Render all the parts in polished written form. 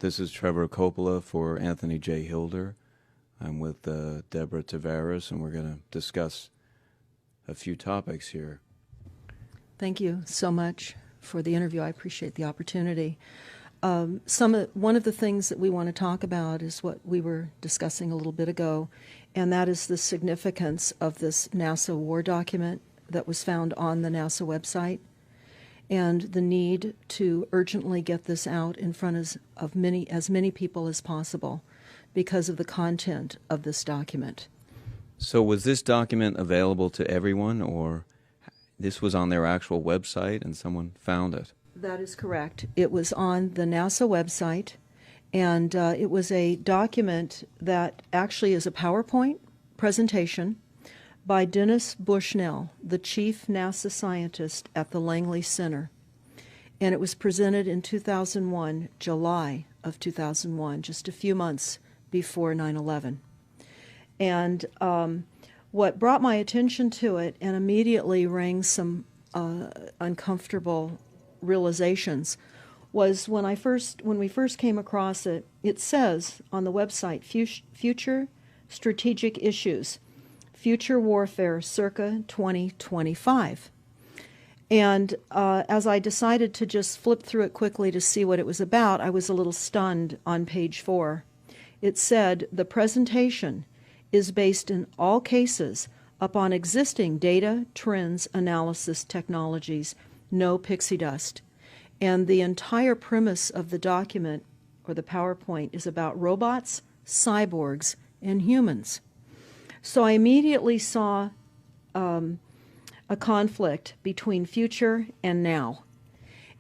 This is Trevor Coppola for Anthony J. Hilder. I'm with Deborah Tavares, and we're going to discuss a few topics here. Thank you so much for the interview. I appreciate the opportunity. One of the things that we want to talk about is what we were discussing a little bit ago, and that is the significance of this NASA war document that was found on the NASA website, and the need to urgently get this out in front of as many people as possible because of the content of this document. So was this document available to everyone, or this was on their actual website and someone found it? That is correct. It was on the NASA website, and it was a document that actually is a PowerPoint presentation by Dennis Bushnell, the chief NASA scientist at the Langley Center. And it was presented in 2001, July of 2001, just a few months before 9/11. And what brought my attention to it and immediately rang some uncomfortable realizations was when we first came across it. It says on the website, Future Strategic Issues, Future Warfare circa 2025. And as I decided to just flip through it quickly to see what it was about, I was a little stunned on page 4. It said, the presentation is based in all cases upon existing data, trends, analysis technologies, no pixie dust. And the entire premise of the document, or the PowerPoint, is about robots, cyborgs, and humans. So I immediately saw a conflict between future and now.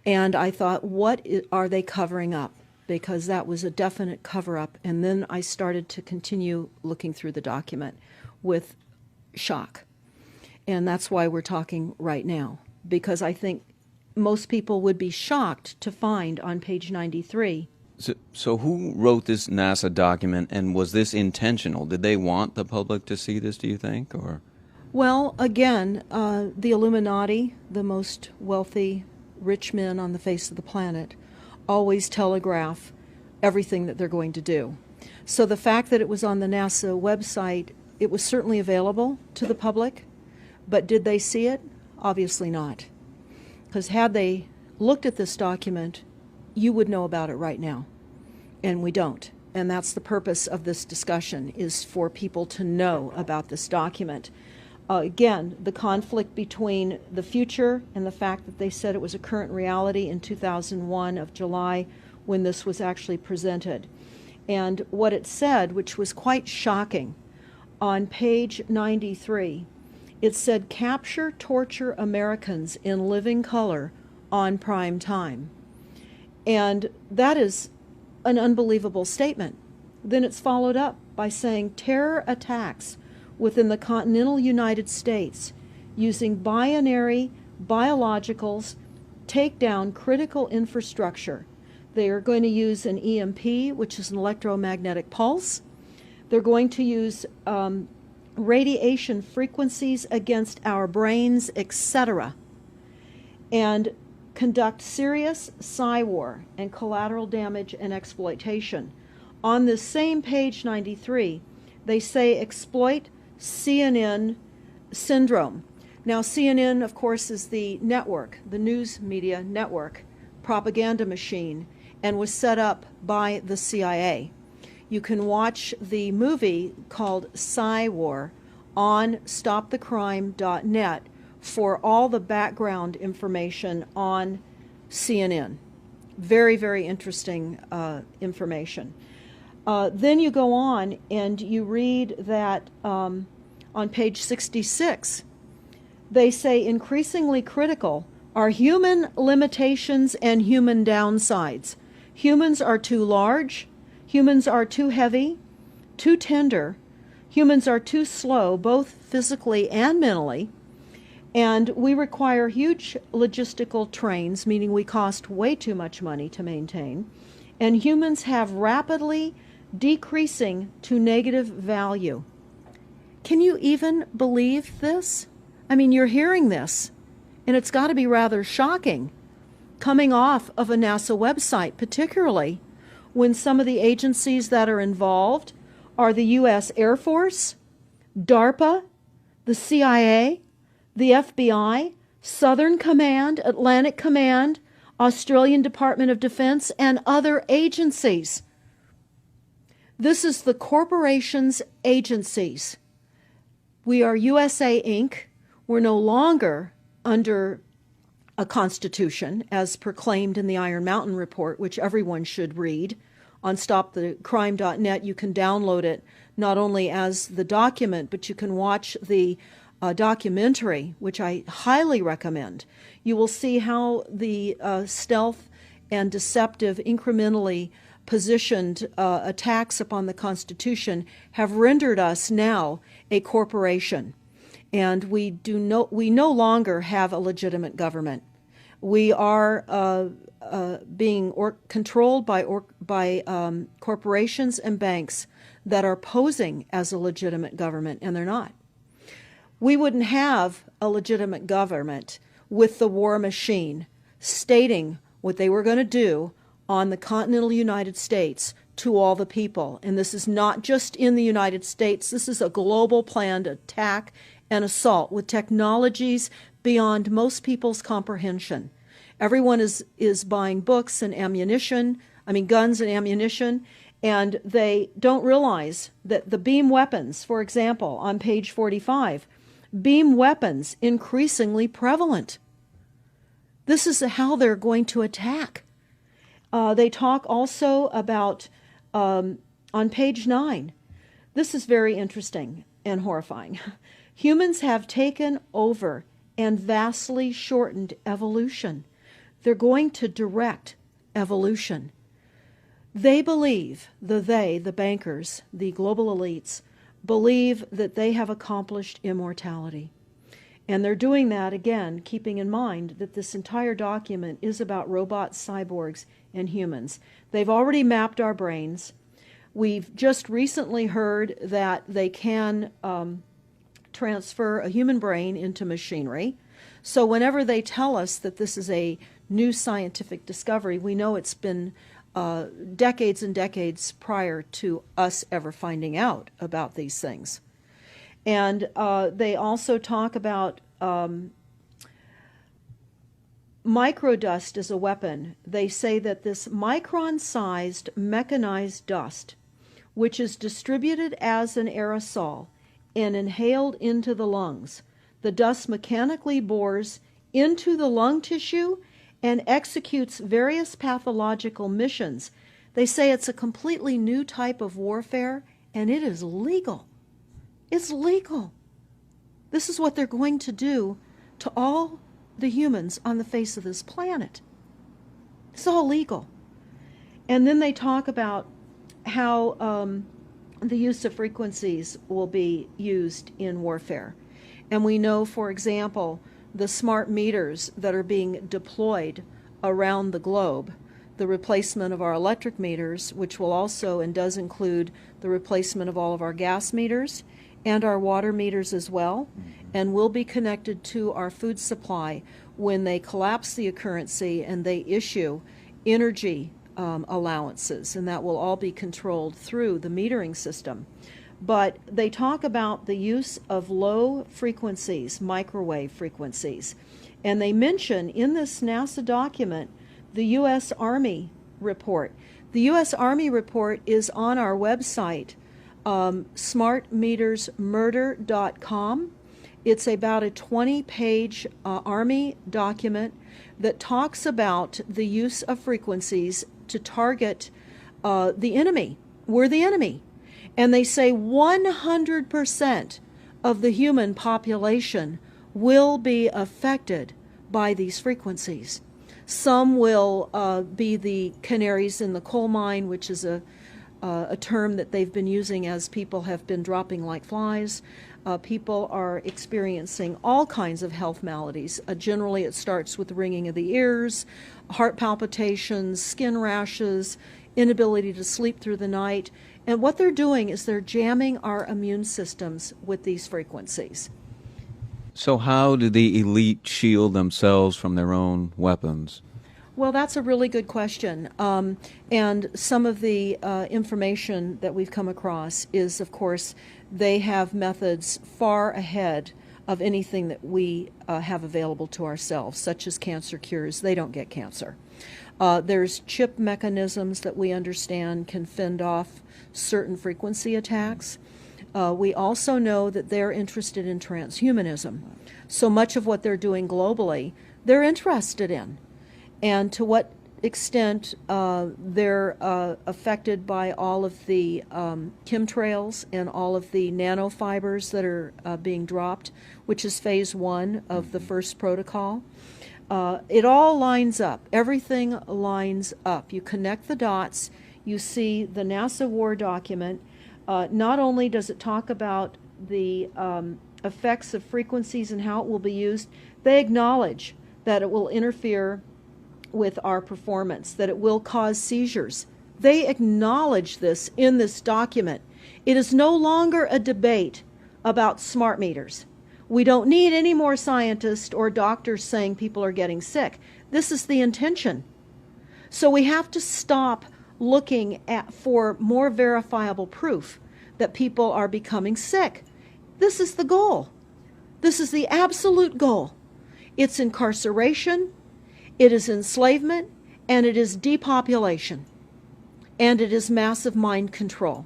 And I thought, what are they covering up? Because that was a definite cover-up. And then I started to continue looking through the document with shock. And that's why we're talking right now, because I think most people would be shocked to find on page 93. So who wrote this NASA document, and was this intentional? Did they want the public to see this, do you think? Or? Well, again, the Illuminati, the most wealthy, rich men on the face of the planet, always telegraph everything that they're going to do. So the fact that it was on the NASA website, it was certainly available to the public, but did they see it? Obviously not. Because had they looked at this document, you would know about it right now. And we don't. And that's the purpose of this discussion, is for people to know about this document. Again, the conflict between the future and the fact that they said it was a current reality in 2001 of July when this was actually presented. And what it said, which was quite shocking, on page 93, it said, capture, torture Americans in living color on prime time. And that is an unbelievable statement. Then it's followed up by saying terror attacks within the continental United States using binary biologicals take down critical infrastructure. They are going to use an EMP, which is an electromagnetic pulse. They're going to use radiation frequencies against our brains, etc., and conduct serious psy-war and collateral damage and exploitation. On this same page 93, they say exploit CNN syndrome. Now, CNN, of course, is the network, the news media network, propaganda machine, and was set up by the CIA. You can watch the movie called Psy-War on stopthecrime.net for all the background information on CNN. Very, very interesting information. Then you go on and you read that on page 66, they say increasingly critical are human limitations and human downsides. Humans are too large, humans are too heavy, too tender, humans are too slow, both physically and mentally, and we require huge logistical trains, meaning we cost way too much money to maintain, and humans have rapidly decreasing to negative value. Can you even believe this? I mean, you're hearing this, and it's got to be rather shocking coming off of a NASA website, particularly when some of the agencies that are involved are the U.S. Air Force, DARPA, the CIA, the FBI, Southern Command, Atlantic Command, Australian Department of Defense, and other agencies. This is the corporation's agencies. We are USA Inc. We're no longer under a constitution as proclaimed in the Iron Mountain Report, which everyone should read. On stopthecrime.net, you can download it not only as the document, but you can watch the documentary, which I highly recommend. You will see how the stealth and deceptive, incrementally positioned attacks upon the Constitution have rendered us now a corporation. And we no longer have a legitimate government. We are being controlled by corporations and banks that are posing as a legitimate government, and they're not. We wouldn't have a legitimate government with the war machine stating what they were going to do on the continental United States to all the people. And this is not just in the United States. This is a global planned attack and assault with technologies beyond most people's comprehension. Everyone is buying books and guns and ammunition, and they don't realize that the beam weapons, for example, on page 45, beam weapons increasingly prevalent. This is how they're going to attack. They talk also about, on page 9, this is very interesting and horrifying. Humans have taken over and vastly shortened evolution. They're going to direct evolution. They believe, the bankers, the global elites, believe that they have accomplished immortality. And they're doing that, again, keeping in mind that this entire document is about robots, cyborgs, and humans. They've already mapped our brains. We've just recently heard that they can transfer a human brain into machinery. So whenever they tell us that this is a new scientific discovery, we know it's been decades and decades prior to us ever finding out about these things. And they also talk about microdust as a weapon. They say that this micron-sized mechanized dust, which is distributed as an aerosol and inhaled into the lungs, the dust mechanically bores into the lung tissue and executes various pathological missions. They say it's a completely new type of warfare, and it is legal. It's legal. This is what they're going to do to all the humans on the face of this planet. It's all legal. And then they talk about how the use of frequencies will be used in warfare. And we know, for example, the smart meters that are being deployed around the globe, the replacement of our electric meters, which will also and does include the replacement of all of our gas meters and our water meters as well, and will be connected to our food supply when they collapse the currency and they issue energy allowances, and that will all be controlled through the metering system. But they talk about the use of low frequencies, microwave frequencies, and they mention in this NASA document the U.S. Army report. The U.S. Army report is on our website, smartmetersmurder.com. It's about a 20-page Army document that talks about the use of frequencies to target the enemy. We're the enemy. And they say 100% of the human population will be affected by these frequencies. Some will be the canaries in the coal mine, which is a term that they've been using as people have been dropping like flies. People are experiencing all kinds of health maladies. Generally, it starts with ringing of the ears, heart palpitations, skin rashes, inability to sleep through the night. And what they're doing is they're jamming our immune systems with these frequencies. So how do the elite shield themselves from their own weapons? Well, that's a really good question. And some of the information that we've come across is, of course, they have methods far ahead of anything that we have available to ourselves, such as cancer cures. They don't get cancer. There's chip mechanisms that we understand can fend off certain frequency attacks. We also know that they're interested in transhumanism. So much of what they're doing globally, they're interested in. And to what extent they're affected by all of the chemtrails and all of the nanofibers that are being dropped, which is phase 1 of the first protocol. It all lines up. Everything lines up. You connect the dots. You see the NASA war document. Not only does it talk about the effects of frequencies and how it will be used, they acknowledge that it will interfere with our performance, that it will cause seizures. They acknowledge this in this document. It is no longer a debate about smart meters. We don't need any more scientists or doctors saying people are getting sick. This is the intention. So we have to stop looking for more verifiable proof that people are becoming sick. This is the goal. This is the absolute goal. It's incarceration, it is enslavement, and it is depopulation. And it is massive mind control.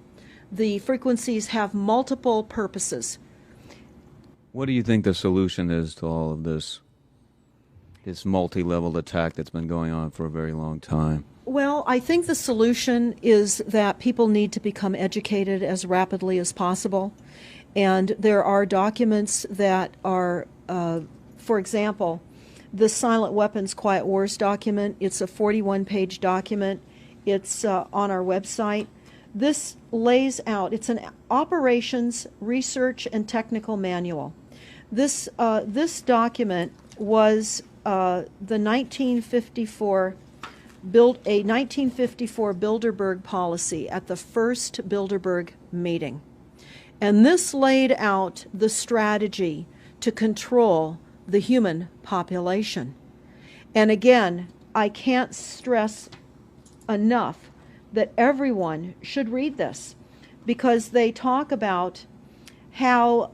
The frequencies have multiple purposes. What do you think the solution is to all of this multi-level attack that's been going on for a very long time? Well, I think the solution is that people need to become educated as rapidly as possible. And there are documents that are, for example, the Silent Weapons Quiet Wars document. It's a 41-page document. It's on our website. This lays out, it's an operations, research, and technical manual. This document was the 1954 Bilderberg policy at the first Bilderberg meeting. And this laid out the strategy to control the human population. And again, I can't stress enough that everyone should read this, because they talk about how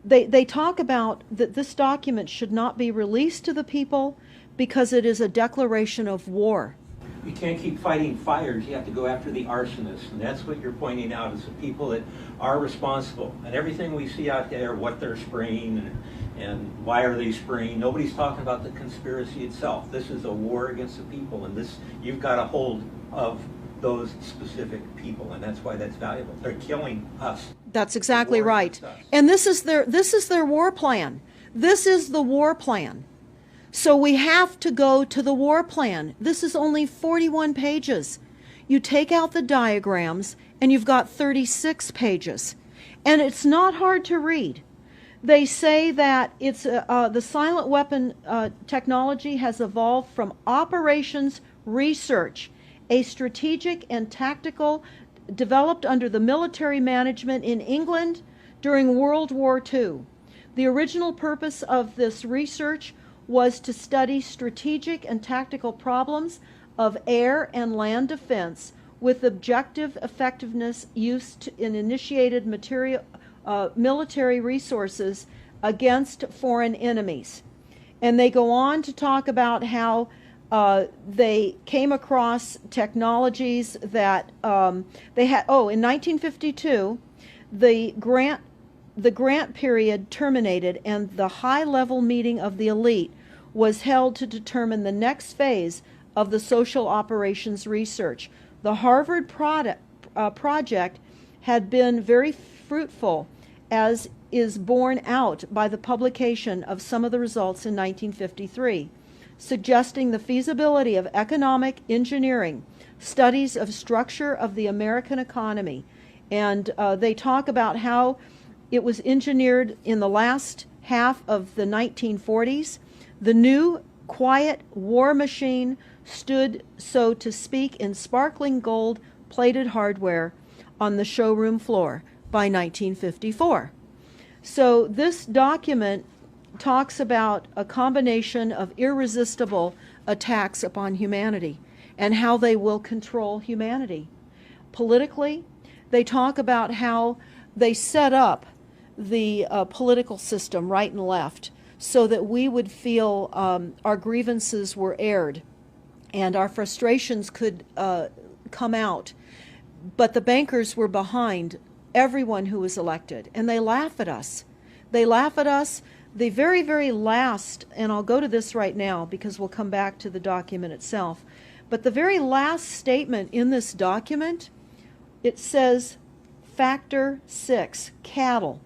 they talk about that this document should not be released to the people because it is a declaration of war. You can't keep fighting fires. You have to go after the arsonists. And that's what you're pointing out, is the people that are responsible. And everything we see out there, what they're spraying and why are they spraying, nobody's talking about the conspiracy itself. This is a war against the people, and this, you've got a hold of those specific people, and that's why that's valuable. They're killing us. That's exactly right. And this is their war plan. This is the war plan. So we have to go to the war plan. This is only 41 pages. You take out the diagrams and you've got 36 pages. And it's not hard to read. They say that it's the silent weapon technology has evolved from operations research, a strategic and tactical developed under the military management in England during World War II. The original purpose of this research was to study strategic and tactical problems of air and land defense with objective effectiveness used in initiated military resources against foreign enemies. And they go on to talk about how they came across technologies that they had. Oh, in 1952, the grant period terminated, and the high-level meeting of the elite was held to determine the next phase of the social operations research. The Harvard project had been very fruitful, as is borne out by the publication of some of the results in 1953, suggesting the feasibility of economic engineering, studies of structure of the American economy. And they talk about how it was engineered in the last half of the 1940s. The new quiet war machine stood, so to speak, in sparkling gold-plated hardware on the showroom floor by 1954. So this document talks about a combination of irresistible attacks upon humanity and how they will control humanity. Politically, they talk about how they set up the political system, right and left, so that we would feel our grievances were aired and our frustrations could come out. But the bankers were behind everyone who was elected, and they laugh at us. They laugh at us. The very, very last, and I'll go to this right now because we'll come back to the document itself, but the very last statement in this document, it says, Factor 6, cattle.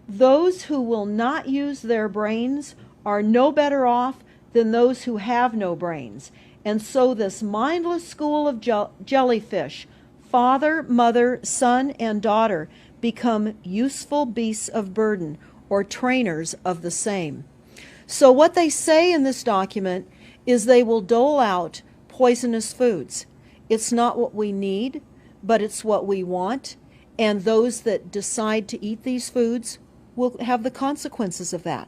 Those who will not use their brains are no better off than those who have no brains. And so this mindless school of jellyfish, father, mother, son, and daughter, become useful beasts of burden, or trainers of the same. So what they say in this document is they will dole out poisonous foods. It's not what we need, but it's what we want, and those that decide to eat these foods will have the consequences of that.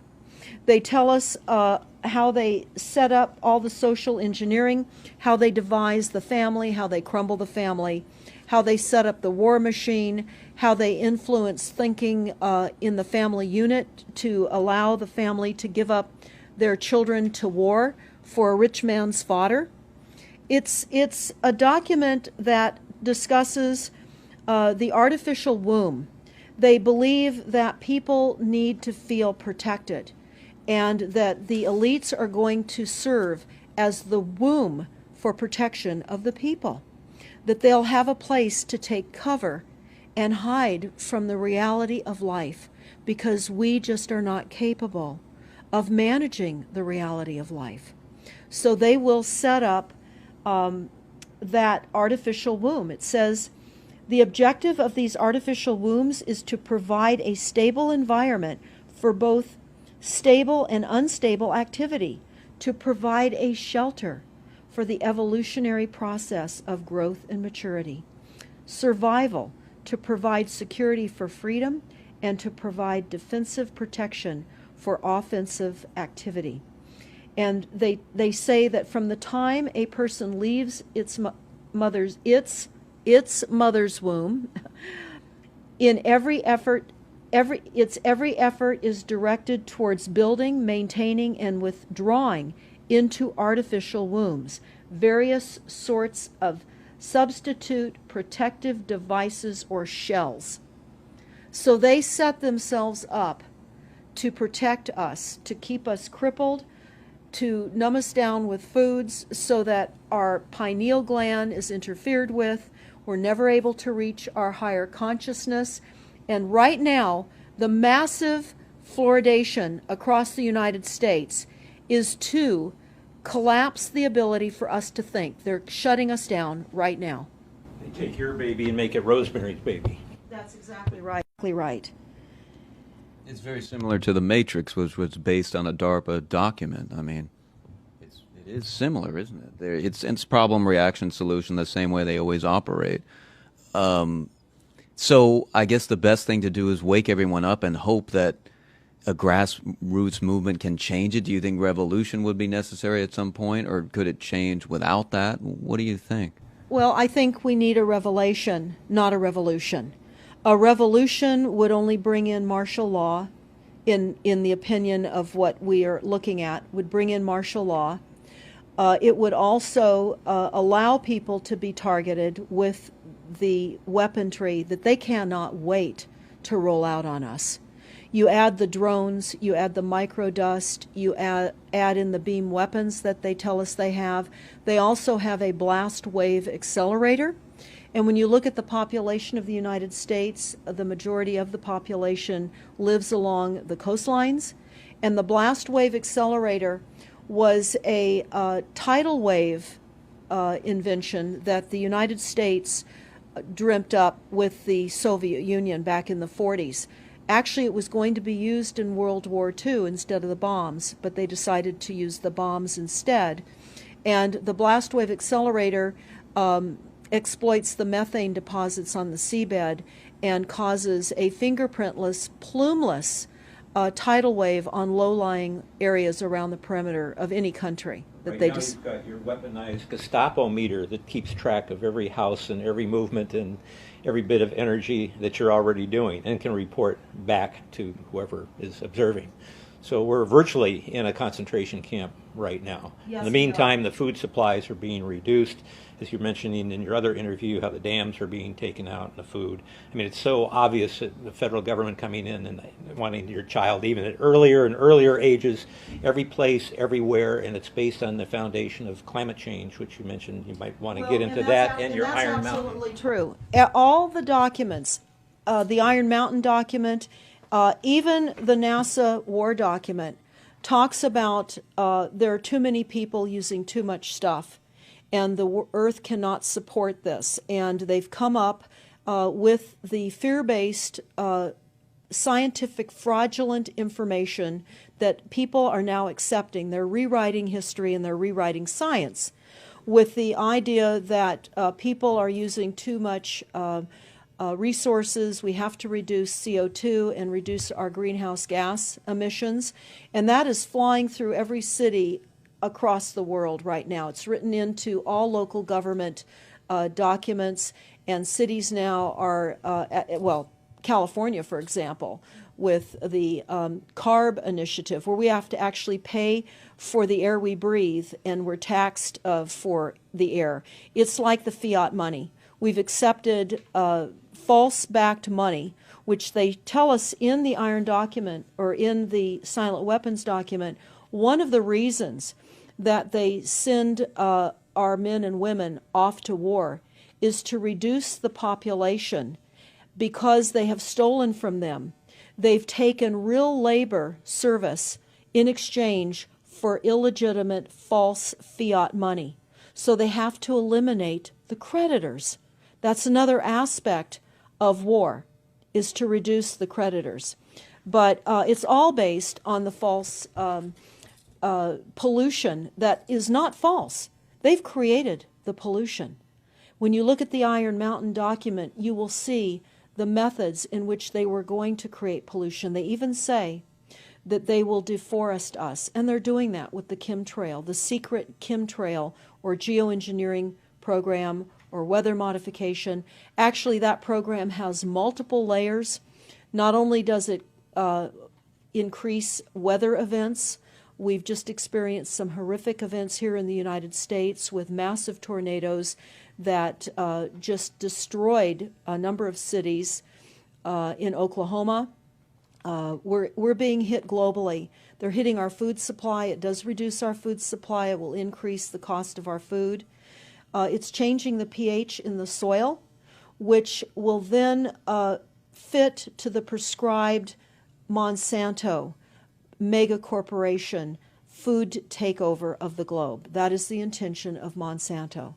They tell us how they set up all the social engineering, how they devise the family, how they crumble the family, how they set up the war machine, how they influence thinking in the family unit to allow the family to give up their children to war for a rich man's fodder. It's a document that discusses the artificial womb. They believe that people need to feel protected and that the elites are going to serve as the womb for protection of the people, that they'll have a place to take cover and hide from the reality of life because we just are not capable of managing the reality of life. So they will set up that artificial womb. It says, the objective of these artificial wombs is to provide a stable environment for both stable and unstable activity, to provide a shelter for the evolutionary process of growth and maturity, survival, to provide security for freedom, and to provide defensive protection for offensive activity. And they say that from the time a person leaves its mother's womb, in every effort is directed towards building, maintaining, and withdrawing into artificial wombs, various sorts of substitute protective devices or shells. So they set themselves up to protect us, to keep us crippled, to numb us down with foods so that our pineal gland is interfered with. We're never able to reach our higher consciousness. And right now, the massive fluoridation across the United States is to collapse the ability for us to think. They're shutting us down right now. They take your baby and make it Rosemary's Baby. That's exactly right. Right. It's very similar to The Matrix, which was based on a DARPA document. I mean, it is similar, isn't it? It's problem, reaction, solution, the same way they always operate. So I guess the best thing to do is wake everyone up and hope that a grassroots movement can change it. Do you think revolution would be necessary at some point, or could it change without that? What do you think? Well, I think we need a revelation, not a revolution. A revolution would only bring in martial law, in the opinion of what we are looking at, would bring in martial law. It would also allow people to be targeted with the weaponry that they cannot wait to roll out on us. You add the drones, you add the microdust, you add in the beam weapons that they tell us they have. They also have a blast wave accelerator. And when you look at the population of the United States, the majority of the population lives along the coastlines. And the blast wave accelerator was a tidal wave invention that the United States dreamt up with the Soviet Union back in the 40s. Actually, it was going to be used in World War II instead of the bombs, but they decided to use the bombs instead. And the blast wave accelerator exploits the methane deposits on the seabed and causes a fingerprintless, plumeless tidal wave on low-lying areas around the perimeter of any country. That Right they now just you've got your weaponized Gestapo meter that keeps track of every house and every movement and every bit of energy that you're already doing and can report back to whoever is observing. So we're virtually in a concentration camp right now. Yes, In the we are. meantime, the food supplies are being reduced, as you're mentioning in your other interview, how the dams are being taken out and the food. I mean, it's so obvious that the federal government coming in and wanting your child even at earlier and earlier ages, every place, everywhere, and it's based on the foundation of climate change, which you mentioned. You might want to get into that and your Iron Mountain. That's absolutely true. All the documents, the Iron Mountain document, even the NASA war document, talks about there are too many people using too much stuff, and the Earth cannot support this. And they've come up with the fear-based, scientific, fraudulent information that people are now accepting. They're rewriting history and they're rewriting science with the idea that people are using too much resources. We have to reduce CO2 and reduce our greenhouse gas emissions. And that is flying through every city across the world right now. It's written into all local government documents, and cities now are, California, for example, with the CARB initiative, where we have to actually pay for the air we breathe, and we're taxed for the air. It's like the fiat money. We've accepted false-backed money, which they tell us in the Iron document or in the Silent Weapons document. One of the reasons that they send our men and women off to war is to reduce the population because they have stolen from them. They've taken real labor service in exchange for illegitimate false fiat money. So they have to eliminate the creditors. That's another aspect of war, is to reduce the creditors. But it's all based on the false pollution that is not false. They've created the pollution. When you look at the Iron Mountain document, you will see the methods in which they were going to create pollution. They even say that they will deforest us, and they're doing that with the chemtrail, the secret chemtrail or geoengineering program or weather modification. Actually, that program has multiple layers. Not only does it increase weather events, we've just experienced some horrific events here in the United States with massive tornadoes that just destroyed a number of cities in Oklahoma. We're being hit globally. They're hitting our food supply. It does reduce our food supply. It will increase the cost of our food. It's changing the pH in the soil, which will then fit to the prescribed Monsanto mega corporation food takeover of the globe. That is the intention of Monsanto,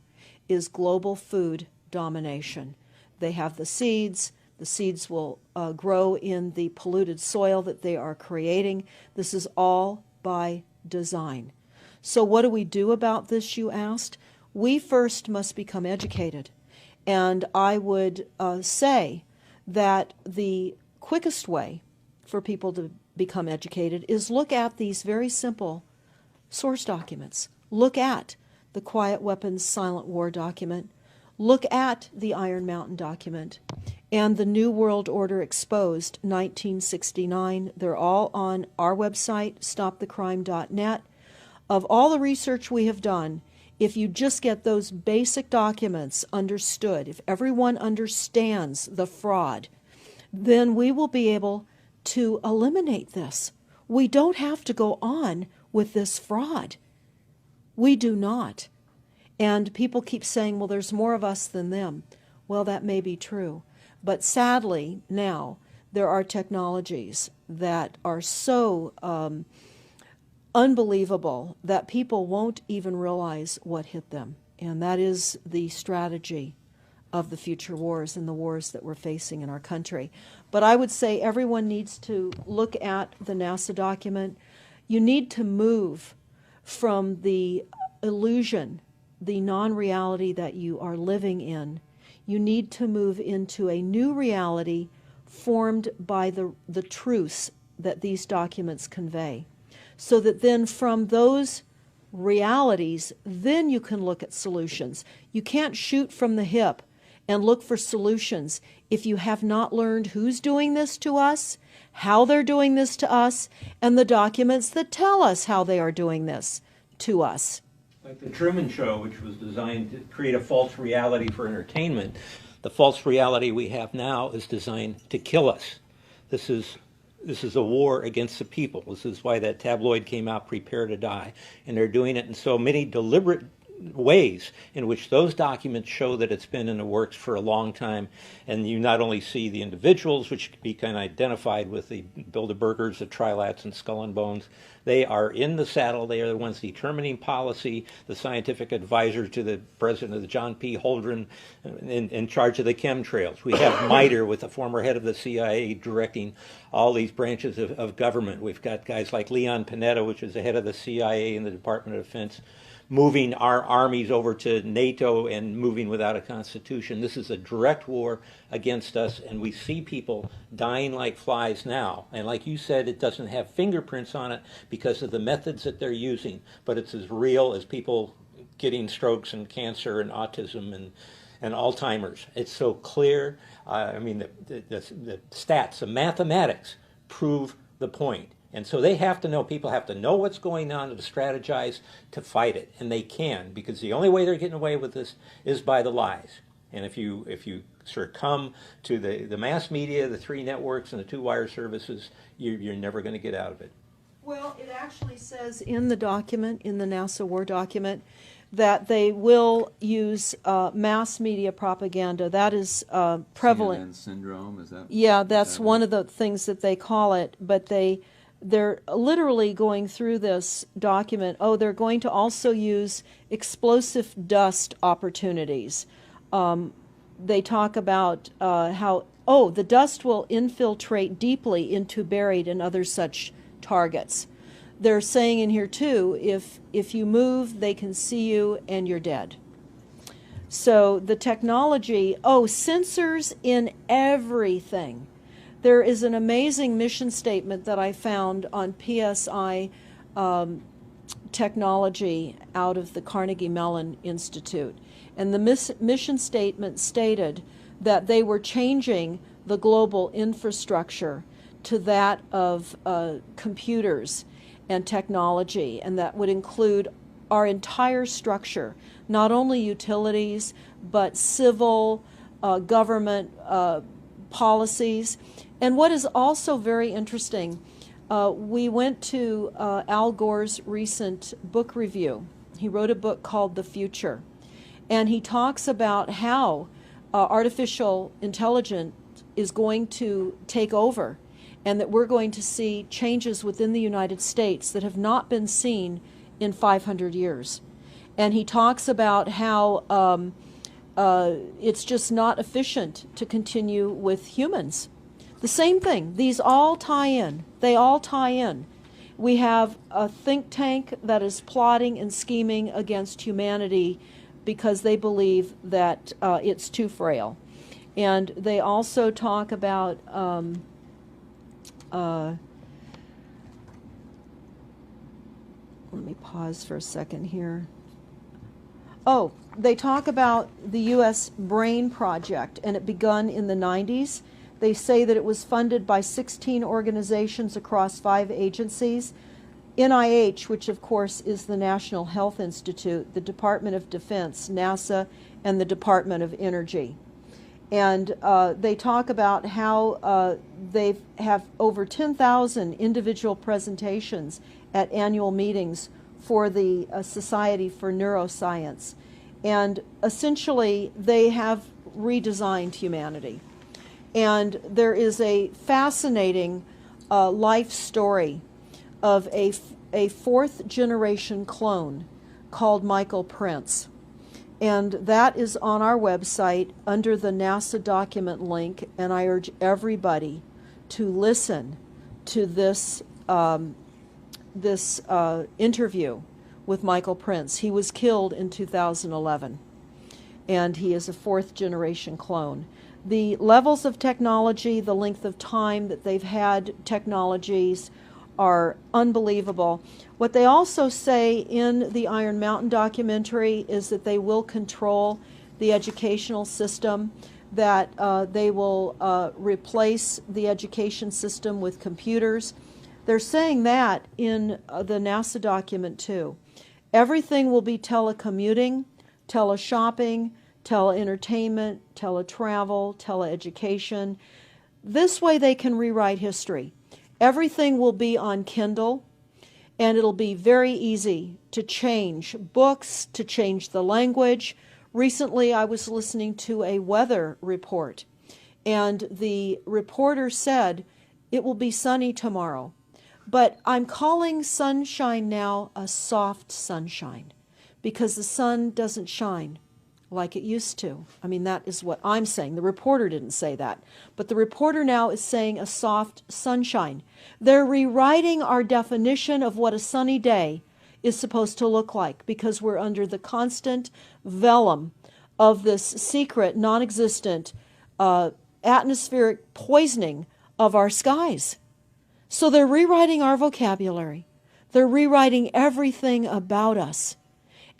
is global food domination. They have the seeds. The seeds will grow in the polluted soil that they are creating. This is all by design. So what do we do about this, you asked? We first must become educated. And I would say that the quickest way for people to become educated is look at these very simple source documents. Look at the Quiet Weapons Silent War document. Look at the Iron Mountain document and the New World Order Exposed 1969. They're all on our website, stopthecrime.net. Of all the research we have done, if you just get those basic documents understood, if everyone understands the fraud, then we will be able to eliminate this. We don't have to go on with this fraud. We do not. And people keep saying, well, there's more of us than them. Well, that may be true. But sadly, now, there are technologies that are so unbelievable that people won't even realize what hit them. And that is the strategy of the future wars and the wars that we're facing in our country. But I would say everyone needs to look at the NASA document. You need to move from the illusion, the non-reality that you are living in. You need to move into a new reality formed by the truths that these documents convey. So that then from those realities, then you can look at solutions. You can't shoot from the hip and look for solutions if you have not learned who's doing this to us, how they're doing this to us, and the documents that tell us how they are doing this to us. Like the Truman Show, which was designed to create a false reality for entertainment, the false reality we have now is designed to kill us. This is a war against the people. This is why that tabloid came out, Prepare to Die. And they're doing it in so many deliberate ways in which those documents show that it's been in the works for a long time. And you not only see the individuals, which can be kind of identified with the Bilderbergers, the Trilats, and Skull and Bones. They are in the saddle. They are the ones determining policy, the scientific advisor to the president of the John P. Holdren in charge of the chemtrails. We have MITRE with the former head of the CIA directing all these branches of government. We've got guys like Leon Panetta, which is the head of the CIA and the Department of Defense, moving our armies over to NATO and moving without a constitution. This is a direct war against us, and we see people dying like flies now. And like you said, it doesn't have fingerprints on it because of the methods that they're using, but it's as real as people getting strokes and cancer and autism and Alzheimer's. It's so clear. I mean, the stats, the mathematics prove the point. And so they have to know, people have to know what's going on to strategize to fight it. And they can, because the only way they're getting away with this is by the lies. And if you succumb to the mass media, the three networks, and the two wire services, you're never going to get out of it. Well, it actually says in the document, in the NASA War document, that they will use mass media propaganda. That is prevalent. CNN syndrome, is that? Yeah, that's one of the things that they call it. But they're literally going through this document. Oh, they're going to also use explosive dust opportunities. They talk about how, the dust will infiltrate deeply into buried and other such targets. They're saying in here, too, if you move, they can see you and you're dead. So the technology, sensors in everything. There is an amazing mission statement that I found on PSI technology out of the Carnegie Mellon Institute. And the mission statement stated that they were changing the global infrastructure to that of computers and technology, and that would include our entire structure, not only utilities, but civil, government policies. And what is also very interesting, we went to Al Gore's recent book review. He wrote a book called The Future, and he talks about how artificial intelligence is going to take over, and that we're going to see changes within the United States that have not been seen in 500 years. And he talks about how it's just not efficient to continue with humans. The same thing. These all tie in. They all tie in. We have a think tank that is plotting and scheming against humanity because they believe that it's too frail. And they also talk about let me pause for a second here. They talk about the U.S. Brain Project, and it begun in the 90s. They say that it was funded by 16 organizations across 5 agencies. NIH, which of course is the National Health Institute, the Department of Defense, NASA, and the Department of Energy. And they talk about how they have over 10,000 individual presentations at annual meetings for the Society for Neuroscience. And essentially, they have redesigned humanity. And there is a fascinating life story of a 4th generation clone called Michael Prince. And that is on our website under the NASA document link, and I urge everybody to listen to this interview with Michael Prince. He was killed in 2011, and he is a 4th generation clone. The levels of technology, the length of time that they've had technologies are unbelievable. What they also say in the Iron Mountain documentary is that they will control the educational system, that they will replace the education system with computers. They're saying that in the NASA document too. Everything will be telecommuting, teleshopping, tele-entertainment, teletravel, teleeducation. This way they can rewrite history. Everything will be on Kindle, and it'll be very easy to change books, to change the language. Recently, I was listening to a weather report, and the reporter said, it will be sunny tomorrow. But I'm calling sunshine now a soft sunshine, because the sun doesn't shine like it used to. I mean, that is what I'm saying. The reporter didn't say that. But the reporter now is saying a soft sunshine. They're rewriting our definition of what a sunny day is supposed to look like, because we're under the constant vellum of this secret, non-existent atmospheric poisoning of our skies. So they're rewriting our vocabulary. They're rewriting everything about us.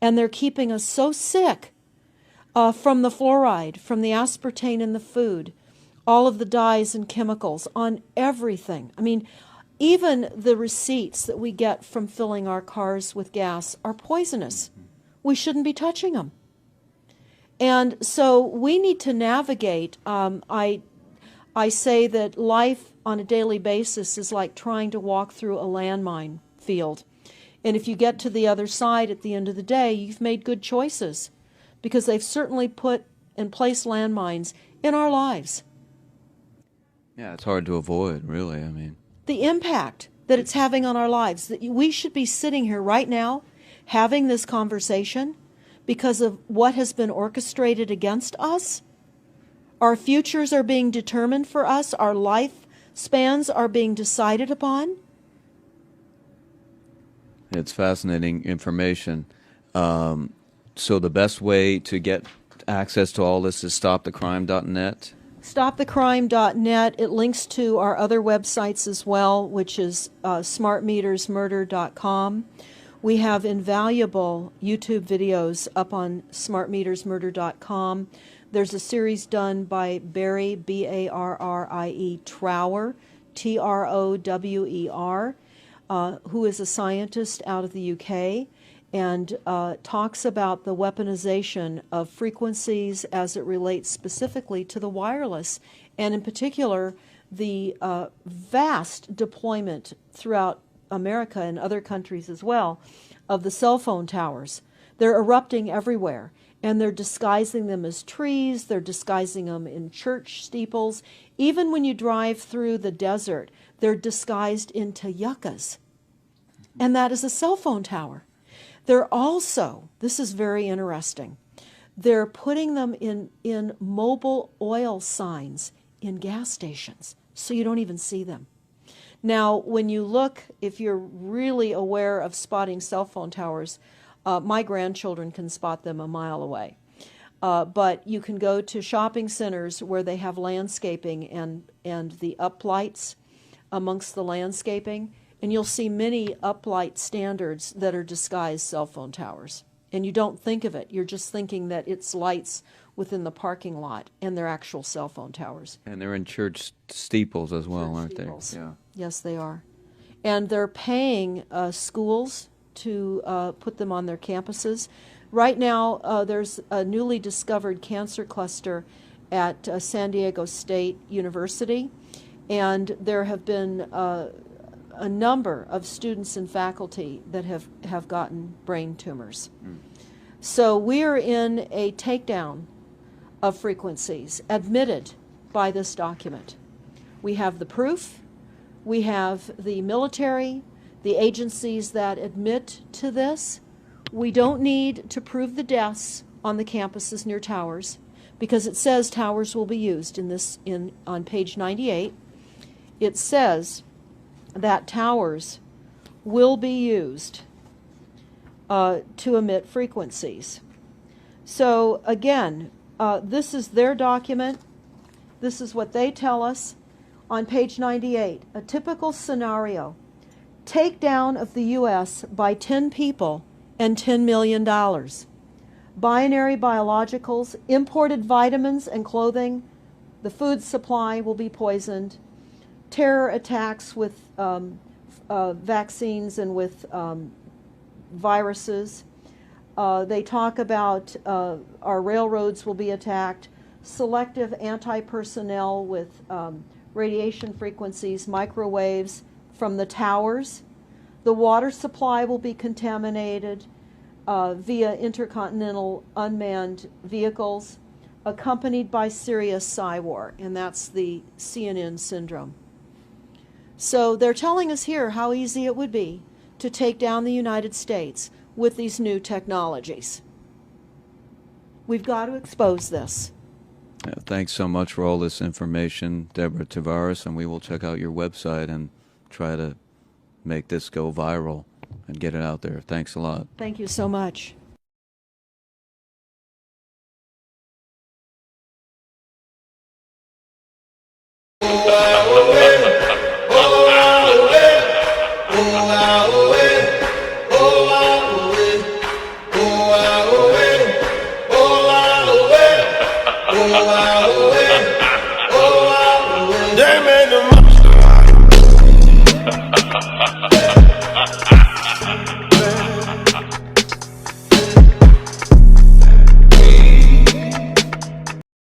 And they're keeping us so sick from the fluoride, from the aspartame in the food, all of the dyes and chemicals on everything. I mean, even the receipts that we get from filling our cars with gas are poisonous. We shouldn't be touching them. And so we need to navigate. I say that life on a daily basis is like trying to walk through a landmine field. And if you get to the other side at the end of the day, you've made good choices, because they've certainly put and placed landmines in our lives. Yeah, it's hard to avoid, really. I mean, the impact that it's having on our lives, that we should be sitting here right now having this conversation because of what has been orchestrated against us. Our futures are being determined for us. Our lifespans are being decided upon. it's fascinating information. So the best way to get access to all this is stopthecrime.net? Stopthecrime.net. It links to our other websites as well, which is smartmetersmurder.com. We have invaluable YouTube videos up on smartmetersmurder.com. There's a series done by Barry, B-A-R-R-I-E, Trower, T-R-O-W-E-R, who is a scientist out of the UK, and talks about the weaponization of frequencies as it relates specifically to the wireless, and in particular, the vast deployment throughout America and other countries as well of the cell phone towers. They're erupting everywhere, and they're disguising them as trees, they're disguising them in church steeples. Even when you drive through the desert, they're disguised into yuccas, and that is a cell phone tower. They're also, this is very interesting, they're putting them in mobile oil signs in gas stations, so you don't even see them. Now, when you look, if you're really aware of spotting cell phone towers, my grandchildren can spot them a mile away. But you can go to shopping centers where they have landscaping and the uplights amongst the landscaping, and you'll see many uplight standards that are disguised cell phone towers. And you don't think of it. You're just thinking that it's lights within the parking lot, and they're actual cell phone towers. And they're in church steeples as well, aren't they? Yeah. Yes, they are. And they're paying schools to put them on their campuses. Right now, there's a newly discovered cancer cluster at San Diego State University, and there have been a number of students and faculty that have gotten brain tumors. So we are in a takedown of frequencies admitted by this document. We have the proof, we have the military, the agencies that admit to this. We don't need to prove the deaths on the campuses near towers, because it says towers will be used on page 98. It says that towers will be used to emit frequencies. So again, this is their document. This is what they tell us on page 98. A typical scenario: takedown of the U.S. by 10 people and $10 million. Binary biologicals, imported vitamins and clothing, the food supply will be poisoned. Terror attacks with vaccines and with viruses. They talk about our railroads will be attacked. Selective anti-personnel with radiation frequencies, microwaves from the towers. The water supply will be contaminated via intercontinental unmanned vehicles, accompanied by serious psy-war, and that's the CNN syndrome. So they're telling us here how easy it would be to take down the United States with these new technologies. We've got to expose this. Yeah, thanks so much for all this information, Deborah Tavares, and we will check out your website and try to make this go viral and get it out there. Thanks a lot. Thank you so much. Oh,